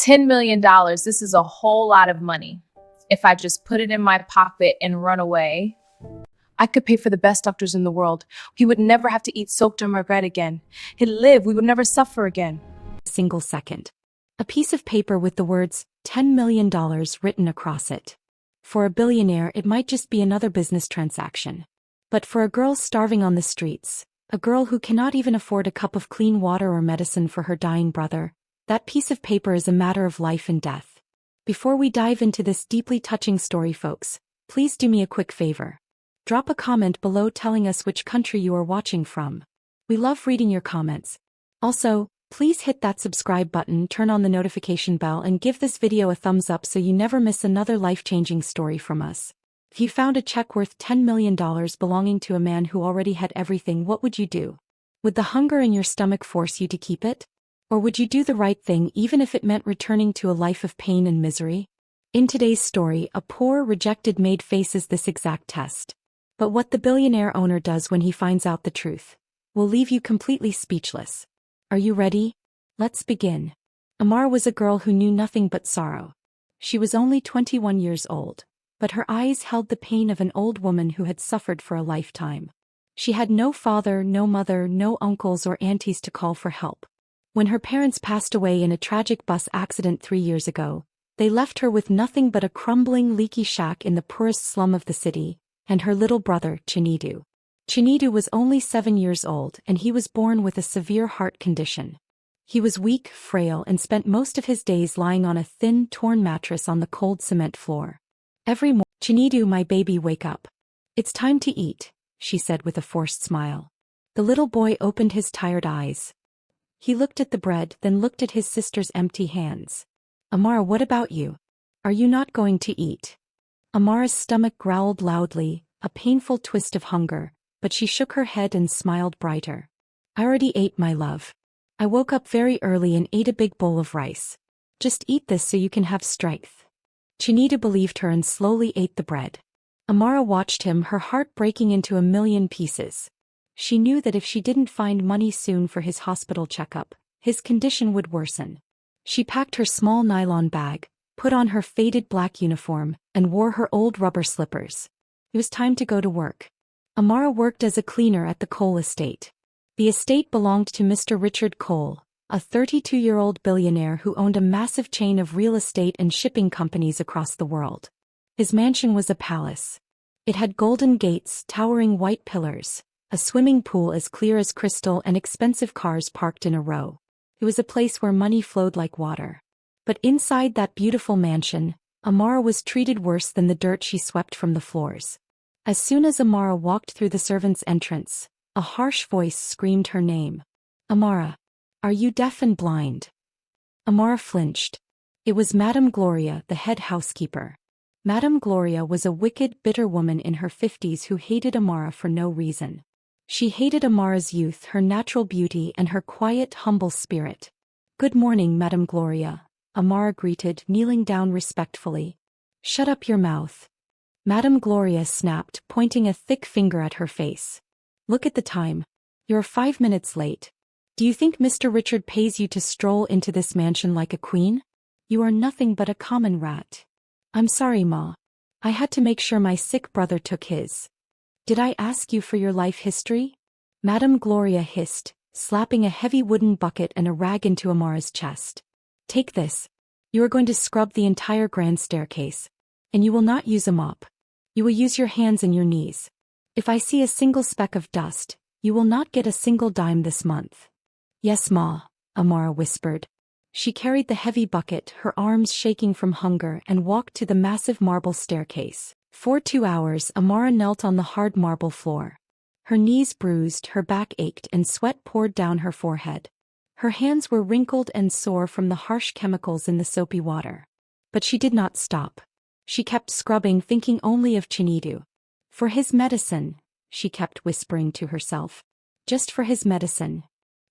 $10 million. This is a whole lot of money. If I just put it in my pocket and run away, I could pay for the best doctors in the world. He would never have to eat soaked or bread again. He'd live. We would never suffer again. Single second. A piece of paper with the words $10 million written across it. For a billionaire, it might just be another business transaction. But for a girl starving on the streets, a girl who cannot even afford a cup of clean water or medicine for her dying brother, that piece of paper is a matter of life and death. Before we dive into this deeply touching story, folks, please do me a quick favor. Drop a comment below telling us which country you are watching from. We love reading your comments. Also, please hit that subscribe button, turn on the notification bell, and give this video a thumbs up so you never miss another life-changing story from us. If you found a check worth $10 million belonging to a man who already had everything, what would you do? Would the hunger in your stomach force you to keep it? Or would you do the right thing even if it meant returning to a life of pain and misery? In today's story, a poor, rejected maid faces this exact test. But what the billionaire owner does when he finds out the truth will leave you completely speechless. Are you ready? Let's begin. Amara was a girl who knew nothing but sorrow. She was only 21 years old, but her eyes held the pain of an old woman who had suffered for a lifetime. She had no father, no mother, no uncles or aunties to call for help. When her parents passed away in a tragic bus accident 3 years ago, they left her with nothing but a crumbling, leaky shack in the poorest slum of the city, and her little brother, Chinedu. Chinedu was only 7 years old, and he was born with a severe heart condition. He was weak, frail, and spent most of his days lying on a thin, torn mattress on the cold cement floor. Every morning, "Chinedu, my baby, wake up. It's time to eat," she said with a forced smile. The little boy opened his tired eyes. He looked at the bread, then looked at his sister's empty hands. "Amara, what about you? Are you not going to eat?" Amara's stomach growled loudly, a painful twist of hunger, but she shook her head and smiled brighter. "I already ate, my love. I woke up very early and ate a big bowl of rice. Just eat this so you can have strength." Chinedu believed her and slowly ate the bread. Amara watched him, her heart breaking into a million pieces. She knew that if she didn't find money soon for his hospital checkup, his condition would worsen. She packed her small nylon bag, put on her faded black uniform, and wore her old rubber slippers. It was time to go to work. Amara worked as a cleaner at the coal estate. The estate belonged to Mr. Richard Cole, a 32-year-old billionaire who owned a massive chain of real estate and shipping companies across the world. His mansion was a palace. It had golden gates, towering white pillars, a swimming pool as clear as crystal, and expensive cars parked in a row. It was a place where money flowed like water. But inside that beautiful mansion, Amara was treated worse than the dirt she swept from the floors. As soon as Amara walked through the servants' entrance, a harsh voice screamed her name. "Amara, are you deaf and blind?" Amara flinched. It was Madame Gloria, the head housekeeper. Madame Gloria was a wicked, bitter woman in her 50s who hated Amara for no reason. She hated Amara's youth, her natural beauty, and her quiet, humble spirit. "Good morning, Madame Gloria," Amara greeted, kneeling down respectfully. "Shut up your mouth." Madame Gloria snapped, pointing a thick finger at her face. "Look at the time. You're 5 minutes late. Do you think Mr. Richard pays you to stroll into this mansion like a queen? You are nothing but a common rat." "I'm sorry, Ma. I had to make sure my sick brother took his." "Did I ask you for your life history?" Madame Gloria hissed, slapping a heavy wooden bucket and a rag into Amara's chest. "Take this. You are going to scrub the entire grand staircase. And you will not use a mop. You will use your hands and your knees. If I see a single speck of dust, you will not get a single dime this month." "Yes, Ma," Amara whispered. She carried the heavy bucket, her arms shaking from hunger, and walked to the massive marble staircase. For 2 hours, Amara knelt on the hard marble floor. Her knees bruised, her back ached, and sweat poured down her forehead. Her hands were wrinkled and sore from the harsh chemicals in the soapy water. But she did not stop. She kept scrubbing, thinking only of Chinedu. "For his medicine," she kept whispering to herself. "Just for his medicine."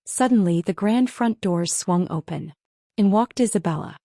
Suddenly, the grand front doors swung open. In walked Isabella.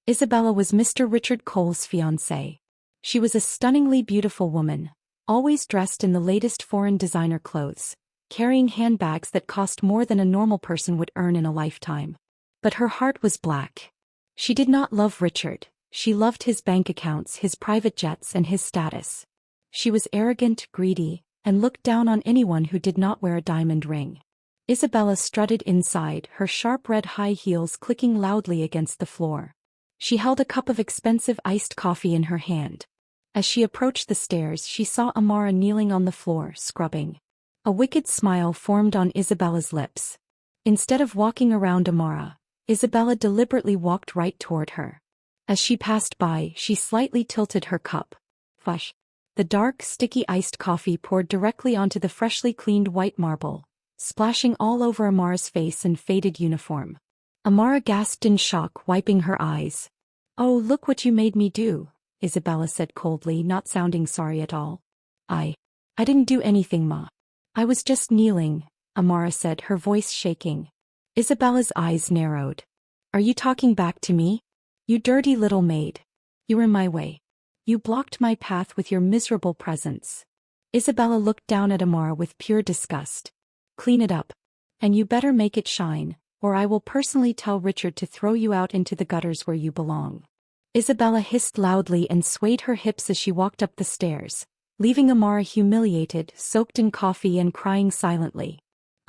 Isabella was Mr. Richard Cole's fiancée. She was a stunningly beautiful woman, always dressed in the latest foreign designer clothes, carrying handbags that cost more than a normal person would earn in a lifetime. But her heart was black. She did not love Richard. She loved his bank accounts, his private jets, and his status. She was arrogant, greedy, and looked down on anyone who did not wear a diamond ring. Isabella strutted inside, her sharp red high heels clicking loudly against the floor. She held a cup of expensive iced coffee in her hand. As she approached the stairs, she saw Amara kneeling on the floor, scrubbing. A wicked smile formed on Isabella's lips. Instead of walking around Amara, Isabella deliberately walked right toward her. As she passed by, she slightly tilted her cup. Fush! The dark, sticky iced coffee poured directly onto the freshly cleaned white marble, splashing all over Amara's face and faded uniform. Amara gasped in shock, wiping her eyes. "Oh, look what you made me do," Isabella said coldly, not sounding sorry at all. I didn't do anything, Ma. I was just kneeling," Amara said, her voice shaking. Isabella's eyes narrowed. "Are you talking back to me? You dirty little maid. You were in my way. You blocked my path with your miserable presence." Isabella looked down at Amara with pure disgust. "Clean it up. And you better make it shine, or I will personally tell Richard to throw you out into the gutters where you belong." Isabella hissed loudly and swayed her hips as she walked up the stairs, leaving Amara humiliated, soaked in coffee and crying silently.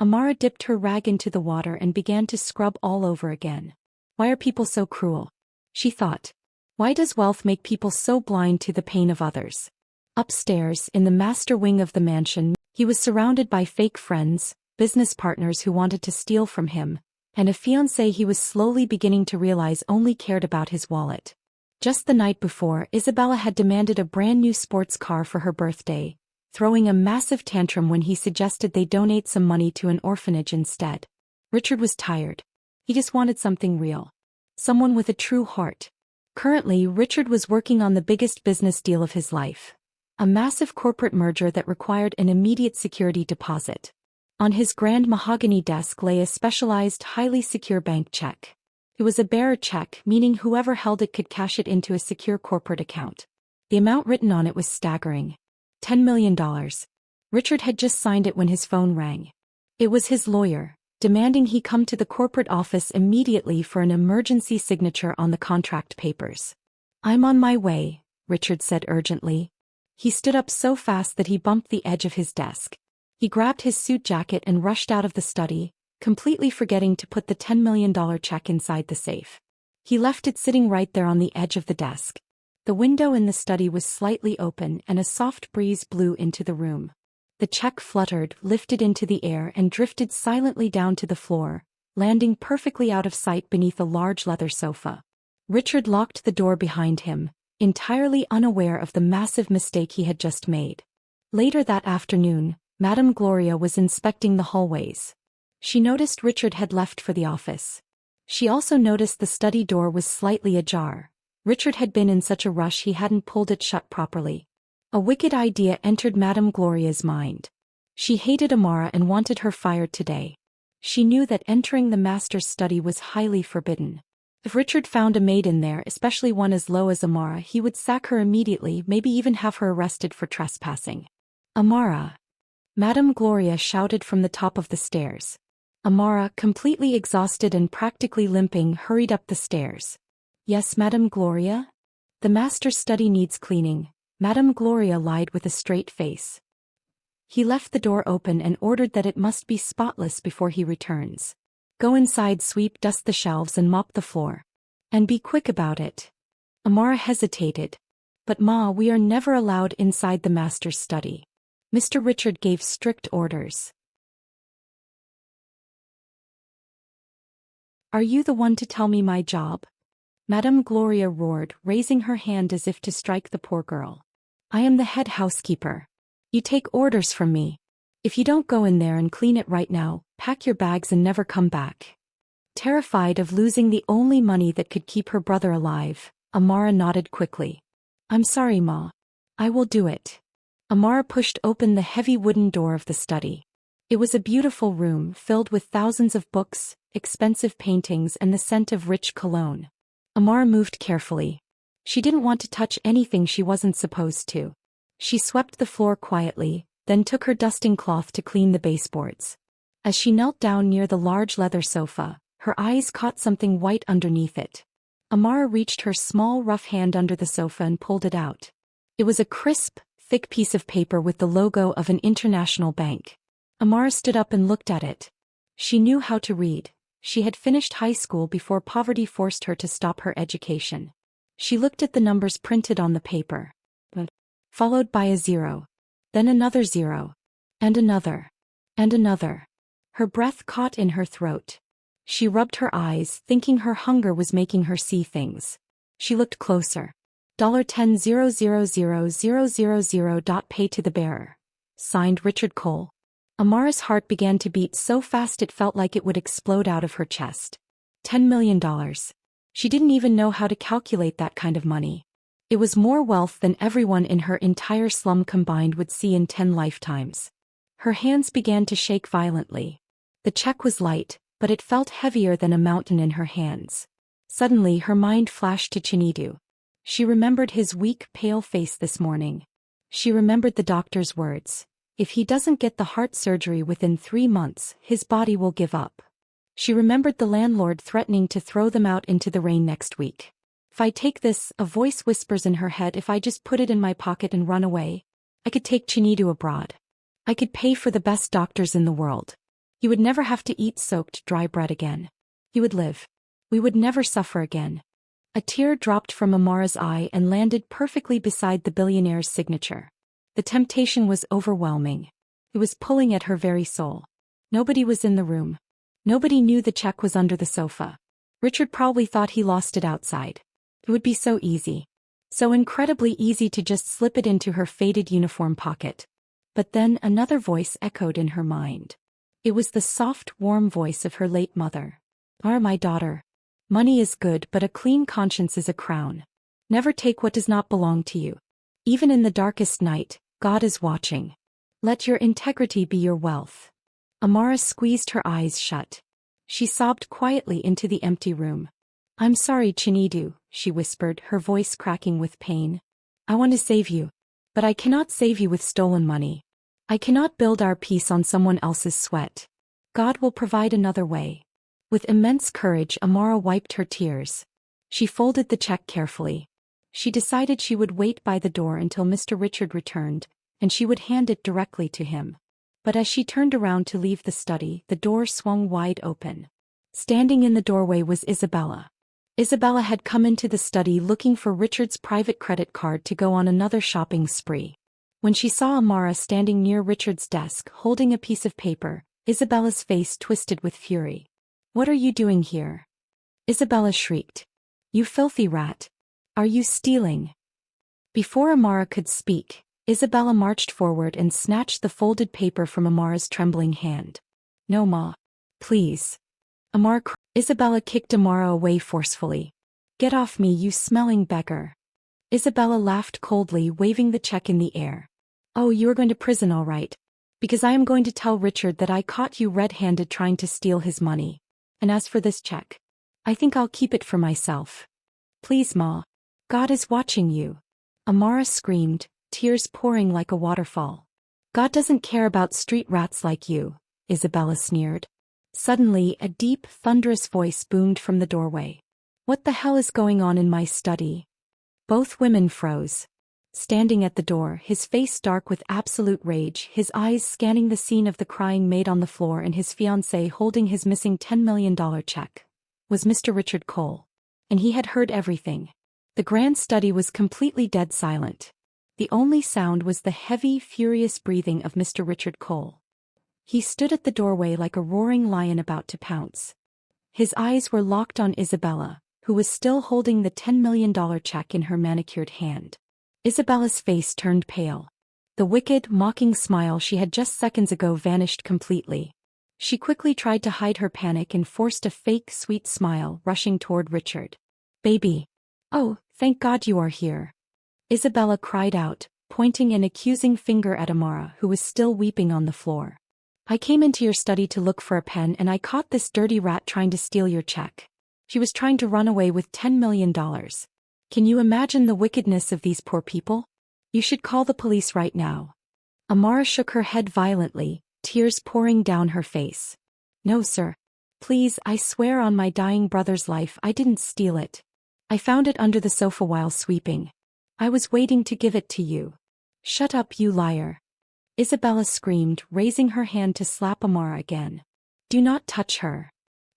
Amara dipped her rag into the water and began to scrub all over again. Why are people so cruel? She thought. Why does wealth make people so blind to the pain of others? Upstairs, in the master wing of the mansion, he was surrounded by fake friends, business partners who wanted to steal from him, and a fiancée he was slowly beginning to realize only cared about his wallet. Just the night before, Isabella had demanded a brand new sports car for her birthday, throwing a massive tantrum when he suggested they donate some money to an orphanage instead. Richard was tired. He just wanted something real. Someone with a true heart. Currently, Richard was working on the biggest business deal of his life. A massive corporate merger that required an immediate security deposit. On his grand mahogany desk lay a specialized, highly secure bank check. It was a bearer check, meaning whoever held it could cash it into a secure corporate account. The amount written on it was staggering. $10 million. Richard had just signed it when his phone rang. It was his lawyer, demanding he come to the corporate office immediately for an emergency signature on the contract papers. "I'm on my way," Richard said urgently. He stood up so fast that he bumped the edge of his desk. He grabbed his suit jacket and rushed out of the study, completely forgetting to put the $10 million check inside the safe. He left it sitting right there on the edge of the desk. The window in the study was slightly open and a soft breeze blew into the room. The check fluttered, lifted into the air and drifted silently down to the floor, landing perfectly out of sight beneath a large leather sofa. Richard locked the door behind him, entirely unaware of the massive mistake he had just made. Later that afternoon, Madame Gloria was inspecting the hallways. She noticed Richard had left for the office. She also noticed the study door was slightly ajar. Richard had been in such a rush he hadn't pulled it shut properly. A wicked idea entered Madame Gloria's mind. She hated Amara and wanted her fired today. She knew that entering the master's study was highly forbidden. If Richard found a maid in there, especially one as low as Amara, he would sack her immediately, maybe even have her arrested for trespassing. "Amara!" Madame Gloria shouted from the top of the stairs. Amara, completely exhausted and practically limping, hurried up the stairs. "Yes, Madame Gloria?" "The master's study needs cleaning," Madame Gloria lied with a straight face. He left the door open and ordered that it must be spotless before he returns. "Go inside, sweep, dust the shelves and mop the floor. And be quick about it." Amara hesitated. "But Ma, we are never allowed inside the master's study. Mr. Richard gave strict orders." "Are you the one to tell me my job?" Madame Gloria roared, raising her hand as if to strike the poor girl. "I am the head housekeeper. You take orders from me. If you don't go in there and clean it right now, pack your bags and never come back." Terrified of losing the only money that could keep her brother alive, Amara nodded quickly. "I'm sorry, Ma. I will do it." Amara pushed open the heavy wooden door of the study. It was a beautiful room filled with thousands of books, expensive paintings and the scent of rich cologne. Amara moved carefully. She didn't want to touch anything she wasn't supposed to. She swept the floor quietly, then took her dusting cloth to clean the baseboards. As she knelt down near the large leather sofa, her eyes caught something white underneath it. Amara reached her small rough hand under the sofa and pulled it out. It was a crisp, thick piece of paper with the logo of an international bank. Amara stood up and looked at it. She knew how to read. She had finished high school before poverty forced her to stop her education. She looked at the numbers printed on the paper. Followed by a 0. Then another 0. And another. And another. Her breath caught in her throat. She rubbed her eyes, thinking her hunger was making her see things. She looked closer. $10,000,000 pay to the bearer. Signed Richard Cole. Amara's heart began to beat so fast it felt like it would explode out of her chest. $10 million. She didn't even know how to calculate that kind of money. It was more wealth than everyone in her entire slum combined would see in 10 lifetimes. Her hands began to shake violently. The check was light, but it felt heavier than a mountain in her hands. Suddenly her mind flashed to Chinedu. She remembered his weak, pale face this morning. She remembered the doctor's words. If he doesn't get the heart surgery within 3 months, his body will give up. She remembered the landlord threatening to throw them out into the rain next week. If I take this, a voice whispers in her head, if I just put it in my pocket and run away, I could take Chinedu abroad. I could pay for the best doctors in the world. He would never have to eat soaked dry bread again. He would live. We would never suffer again. A tear dropped from Amara's eye and landed perfectly beside the billionaire's signature. The temptation was overwhelming. It was pulling at her very soul. Nobody was in the room. Nobody knew the check was under the sofa. Richard probably thought he lost it outside. It would be so easy. So incredibly easy to just slip it into her faded uniform pocket. But then another voice echoed in her mind. It was the soft, warm voice of her late mother. "Amara, my daughter. Money is good, but a clean conscience is a crown. Never take what does not belong to you. Even in the darkest night, God is watching. Let your integrity be your wealth." Amara squeezed her eyes shut. She sobbed quietly into the empty room. "I'm sorry, Chinedu," she whispered, her voice cracking with pain. "I want to save you. But I cannot save you with stolen money. I cannot build our peace on someone else's sweat. God will provide another way." With immense courage, Amara wiped her tears. She folded the check carefully. She decided she would wait by the door until Mr. Richard returned, and she would hand it directly to him. But as she turned around to leave the study, the door swung wide open. Standing in the doorway was Isabella. Isabella had come into the study looking for Richard's private credit card to go on another shopping spree. When she saw Amara standing near Richard's desk holding a piece of paper, Isabella's face twisted with fury. "What are you doing here?" Isabella shrieked. "You filthy rat. Are you stealing?" Before Amara could speak, Isabella marched forward and snatched the folded paper from Amara's trembling hand. "No, Ma. Please." Isabella kicked Amara away forcefully. "Get off me, you smelling beggar." Isabella laughed coldly, waving the check in the air. "Oh, you are going to prison, all right. Because I am going to tell Richard that I caught you red-handed trying to steal his money. And as for this check, I think I'll keep it for myself. Please, Ma. God is watching you." Amara screamed, tears pouring like a waterfall. "God doesn't care about street rats like you," Isabella sneered. Suddenly, a deep, thunderous voice boomed from the doorway. "What the hell is going on in my study?" Both women froze. Standing at the door, his face dark with absolute rage, his eyes scanning the scene of the crying maid on the floor and his fiancée holding his missing $10 million check, was Mr. Richard Cole. And he had heard everything. The grand study was completely dead silent. The only sound was the heavy, furious breathing of Mr. Richard Cole. He stood at the doorway like a roaring lion about to pounce. His eyes were locked on Isabella, who was still holding the $10 million check in her manicured hand. Isabella's face turned pale. The wicked, mocking smile she had just seconds ago vanished completely. She quickly tried to hide her panic and forced a fake, sweet smile, rushing toward Richard. "Baby. Oh, thank God you are here." Isabella cried out, pointing an accusing finger at Amara, who was still weeping on the floor. "I came into your study to look for a pen and I caught this dirty rat trying to steal your check. She was trying to run away with $10 million. Can you imagine the wickedness of these poor people? You should call the police right now." Amara shook her head violently, tears pouring down her face. "No, sir. Please, I swear on my dying brother's life I didn't steal it. I found it under the sofa while sweeping. I was waiting to give it to you. Shut up, you liar. Isabella screamed, raising her hand to slap Amara again. Do not touch her.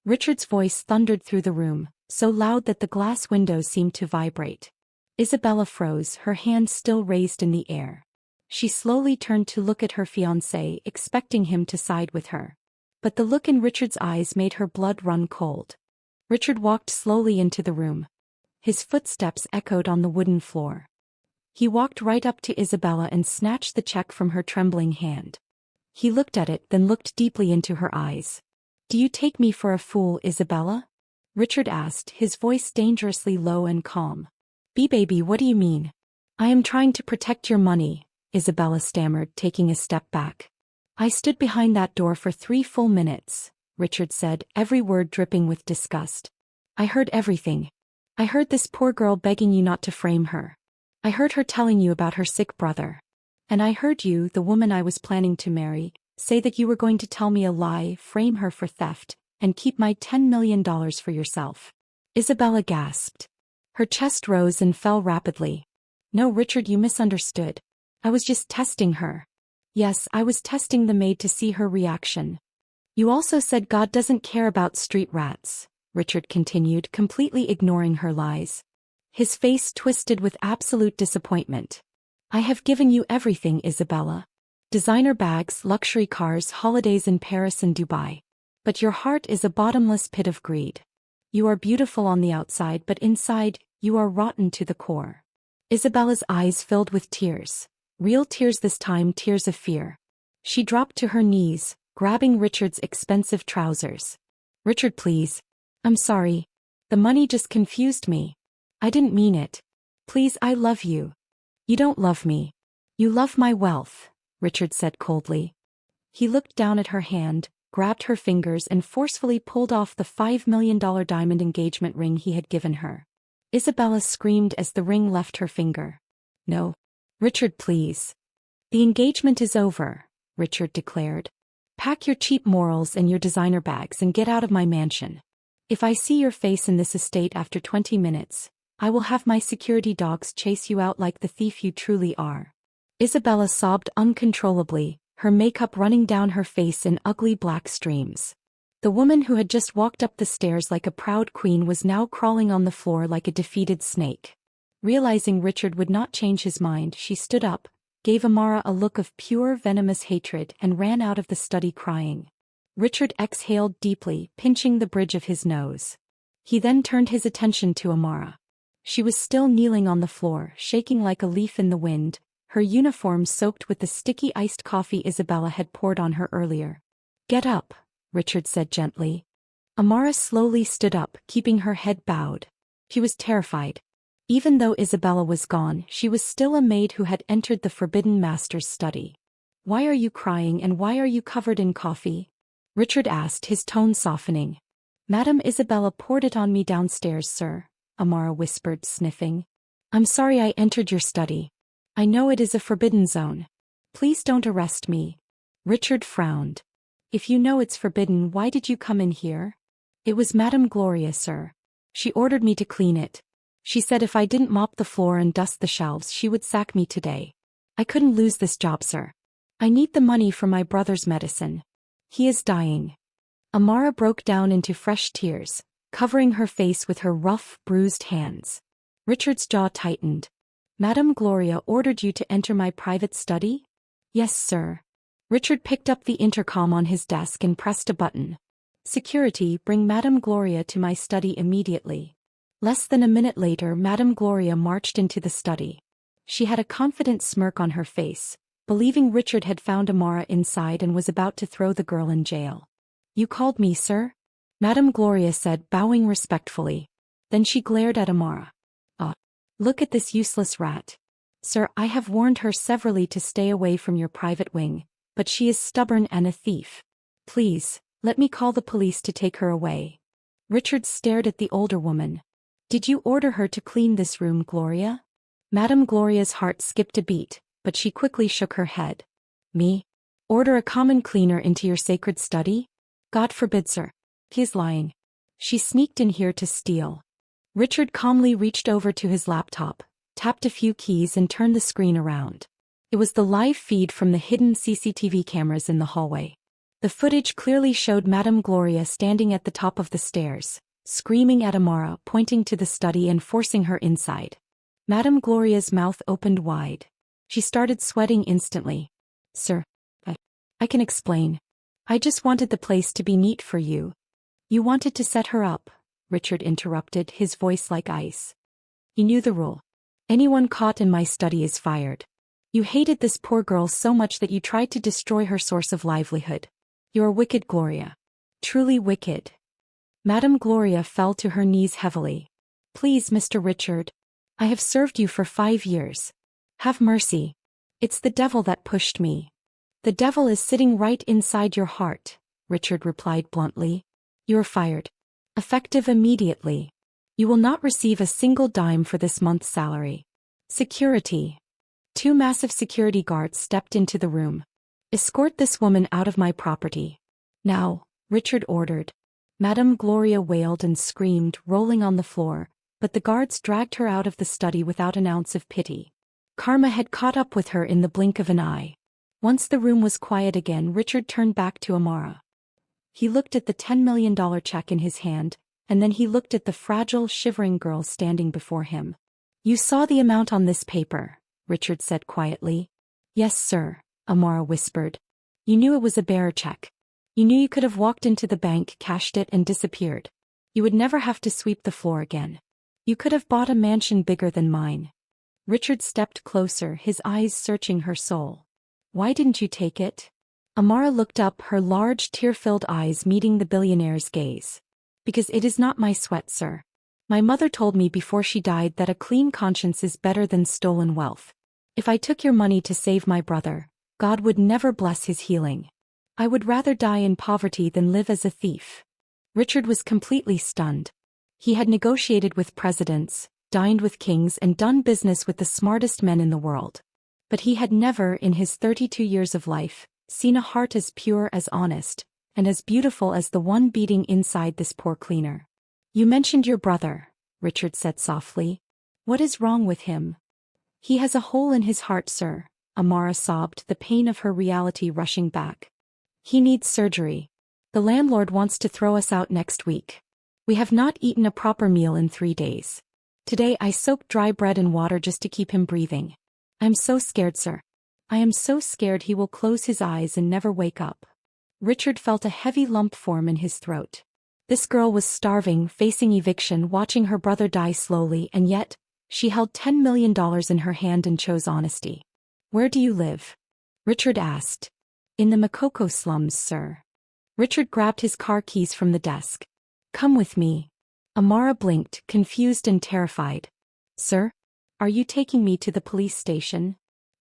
Richard's voice thundered through the room, so loud that the glass windows seemed to vibrate. Isabella froze, her hand still raised in the air. She slowly turned to look at her fiancé, expecting him to side with her. But the look in Richard's eyes made her blood run cold. Richard walked slowly into the room. His footsteps echoed on the wooden floor. He walked right up to Isabella and snatched the check from her trembling hand. He looked at it, then looked deeply into her eyes. Do you take me for a fool, Isabella? Richard asked, his voice dangerously low and calm. Baby, what do you mean? I am trying to protect your money, Isabella stammered, taking a step back. I stood behind that door for 3 full minutes, Richard said, every word dripping with disgust. I heard everything. I heard this poor girl begging you not to frame her. I heard her telling you about her sick brother. And I heard you, the woman I was planning to marry, say that you were going to tell me a lie, frame her for theft, and keep my $10 million for yourself. Isabella gasped. Her chest rose and fell rapidly. No, Richard, you misunderstood. I was just testing her. Yes, I was testing the maid to see her reaction. You also said God doesn't care about street rats, Richard continued, completely ignoring her lies. His face twisted with absolute disappointment. I have given you everything, Isabella. Designer bags, luxury cars, holidays in Paris and Dubai. But your heart is a bottomless pit of greed. You are beautiful on the outside, but inside, you are rotten to the core. Isabella's eyes filled with tears. Real tears this time, tears of fear. She dropped to her knees, grabbing Richard's expensive trousers. Richard, please. I'm sorry. The money just confused me. I didn't mean it. Please, I love you. You don't love me. You love my wealth, Richard said coldly. He looked down at her hand, grabbed her fingers and forcefully pulled off the $5 million diamond engagement ring he had given her. Isabella screamed as the ring left her finger. No. Richard, please. The engagement is over, Richard declared. Pack your cheap morals and your designer bags and get out of my mansion. If I see your face in this estate after 20 minutes, I will have my security dogs chase you out like the thief you truly are. Isabella sobbed uncontrollably, her makeup running down her face in ugly black streams. The woman who had just walked up the stairs like a proud queen was now crawling on the floor like a defeated snake. Realizing Richard would not change his mind, she stood up, gave Amara a look of pure venomous hatred and ran out of the study crying. Richard exhaled deeply, pinching the bridge of his nose. He then turned his attention to Amara. She was still kneeling on the floor, shaking like a leaf in the wind, her uniform soaked with the sticky iced coffee Isabella had poured on her earlier. Get up, Richard said gently. Amara slowly stood up, keeping her head bowed. She was terrified. Even though Isabella was gone, she was still a maid who had entered the forbidden master's study. Why are you crying and why are you covered in coffee? Richard asked, his tone softening. Madam Isabella poured it on me downstairs, sir, Amara whispered, sniffing. I'm sorry I entered your study. I know it is a forbidden zone. Please don't arrest me. Richard frowned. If you know it's forbidden, why did you come in here? It was Madame Gloria, sir. She ordered me to clean it. She said if I didn't mop the floor and dust the shelves, she would sack me today. I couldn't lose this job, sir. I need the money for my brother's medicine. He is dying. Amara broke down into fresh tears, covering her face with her rough, bruised hands. Richard's jaw tightened. Madame Gloria ordered you to enter my private study? Yes, sir. Richard picked up the intercom on his desk and pressed a button. Security, bring Madame Gloria to my study immediately. Less than a minute later, Madame Gloria marched into the study. She had a confident smirk on her face, believing Richard had found Amara inside and was about to throw the girl in jail. You called me, sir? Madame Gloria said, bowing respectfully. Then she glared at Amara. Look at this useless rat. Sir, I have warned her severally to stay away from your private wing, but she is stubborn and a thief. Please, let me call the police to take her away. Richard stared at the older woman. Did you order her to clean this room, Gloria? Madame Gloria's heart skipped a beat, but she quickly shook her head. Me? Order a common cleaner into your sacred study? God forbid, sir. He is lying. She sneaked in here to steal. Richard calmly reached over to his laptop, tapped a few keys and turned the screen around. It was the live feed from the hidden CCTV cameras in the hallway. The footage clearly showed Madame Gloria standing at the top of the stairs, screaming at Amara, pointing to the study and forcing her inside. Madame Gloria's mouth opened wide. She started sweating instantly. "Sir, I can explain. I just wanted the place to be neat for you." "You wanted to set her up," Richard interrupted, his voice like ice. "You knew the rule. Anyone caught in my study is fired. You hated this poor girl so much that you tried to destroy her source of livelihood. You're wicked, Gloria. Truly wicked." Madame Gloria fell to her knees heavily. "Please, Mr. Richard. I have served you for 5 years. Have mercy. It's the devil that pushed me." "The devil is sitting right inside your heart," Richard replied bluntly. "You're fired. Effective immediately. You will not receive a single dime for this month's salary." "Security." 2 massive security guards stepped into the room. "Escort this woman out of my property. Now," Richard ordered. Madame Gloria wailed and screamed, rolling on the floor, but the guards dragged her out of the study without an ounce of pity. Karma had caught up with her in the blink of an eye. Once the room was quiet again, Richard turned back to Amara. He looked at the $10 million check in his hand, and then he looked at the fragile, shivering girl standing before him. "You saw the amount on this paper," Richard said quietly. "Yes, sir," Amara whispered. "You knew it was a bearer check. You knew you could have walked into the bank, cashed it and disappeared. You would never have to sweep the floor again. You could have bought a mansion bigger than mine." Richard stepped closer, his eyes searching her soul. "Why didn't you take it?" Amara looked up, her large, tear-filled eyes meeting the billionaire's gaze. "Because it is not my sweat, sir. My mother told me before she died that a clean conscience is better than stolen wealth. If I took your money to save my brother, God would never bless his healing. I would rather die in poverty than live as a thief." Richard was completely stunned. He had negotiated with presidents, dined with kings and done business with the smartest men in the world. But he had never, in his 32 years of life, seen a heart as pure, as honest, and as beautiful as the one beating inside this poor cleaner. "You mentioned your brother," Richard said softly. "What is wrong with him?" "He has a hole in his heart, sir," Amara sobbed, the pain of her reality rushing back. "He needs surgery. The landlord wants to throw us out next week. We have not eaten a proper meal in 3 days. Today I soaked dry bread in water just to keep him breathing. I'm so scared, sir. I am so scared he will close his eyes and never wake up." Richard felt a heavy lump form in his throat. This girl was starving, facing eviction, watching her brother die slowly, and yet, she held $10 million in her hand and chose honesty. "Where do you live?" Richard asked. "In the Makoko slums, sir." Richard grabbed his car keys from the desk. "Come with me." Amara blinked, confused and terrified. "Sir? Are you taking me to the police station?"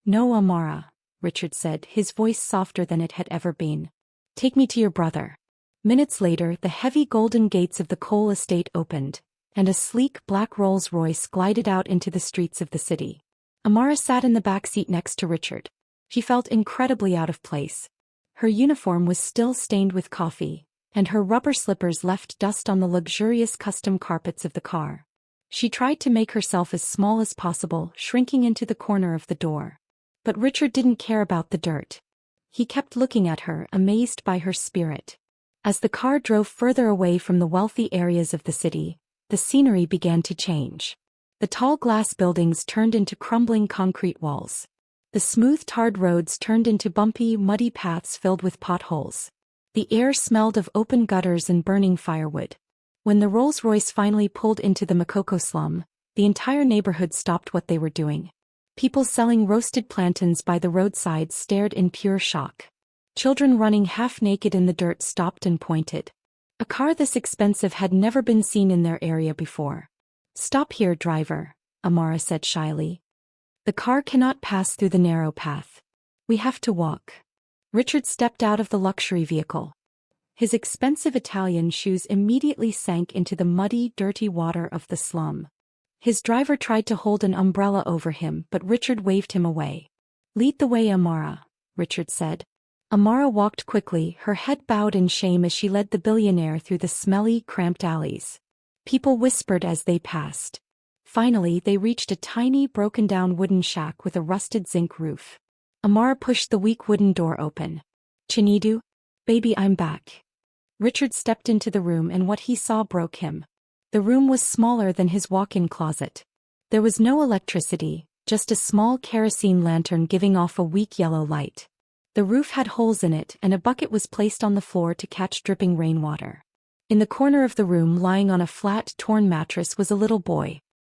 "No, Amara," Richard said, his voice softer than it had ever been. "Take me to your brother." Minutes later, the heavy golden gates of the coal estate opened, and a sleek black Rolls-Royce glided out into the streets of the city. Amara sat in the back seat next to Richard. She felt incredibly out of place. Her uniform was still stained with coffee, and her rubber slippers left dust on the luxurious custom carpets of the car. She tried to make herself as small as possible, shrinking into the corner of the door. But Richard didn't care about the dirt. He kept looking at her, amazed by her spirit. As the car drove further away from the wealthy areas of the city, the scenery began to change. The tall glass buildings turned into crumbling concrete walls. The smooth tarred roads turned into bumpy, muddy paths filled with potholes. The air smelled of open gutters and burning firewood. When the Rolls-Royce finally pulled into the Makoko slum, the entire neighborhood stopped what they were doing. People selling roasted plantains by the roadside stared in pure shock. Children running half-naked in the dirt stopped and pointed. A car this expensive had never been seen in their area before. "Stop here, driver," Amara said shyly. "The car cannot pass through the narrow path. We have to walk." Richard stepped out of the luxury vehicle. His expensive Italian shoes immediately sank into the muddy, dirty water of the slum. His driver tried to hold an umbrella over him, but Richard waved him away. "Lead the way, Amara," Richard said. Amara walked quickly, her head bowed in shame as she led the billionaire through the smelly, cramped alleys. People whispered as they passed. Finally, they reached a tiny, broken-down wooden shack with a rusted zinc roof. Amara pushed the weak wooden door open. "Chinedu? Baby, I'm back." Richard stepped into the room and what he saw broke him. The room was smaller than his walk-in closet. There was no electricity, just a small kerosene lantern giving off a weak yellow light. The roof had holes in it and a bucket was placed on the floor to catch dripping rainwater. In the corner of the room, lying on a flat, torn mattress, was a little boy,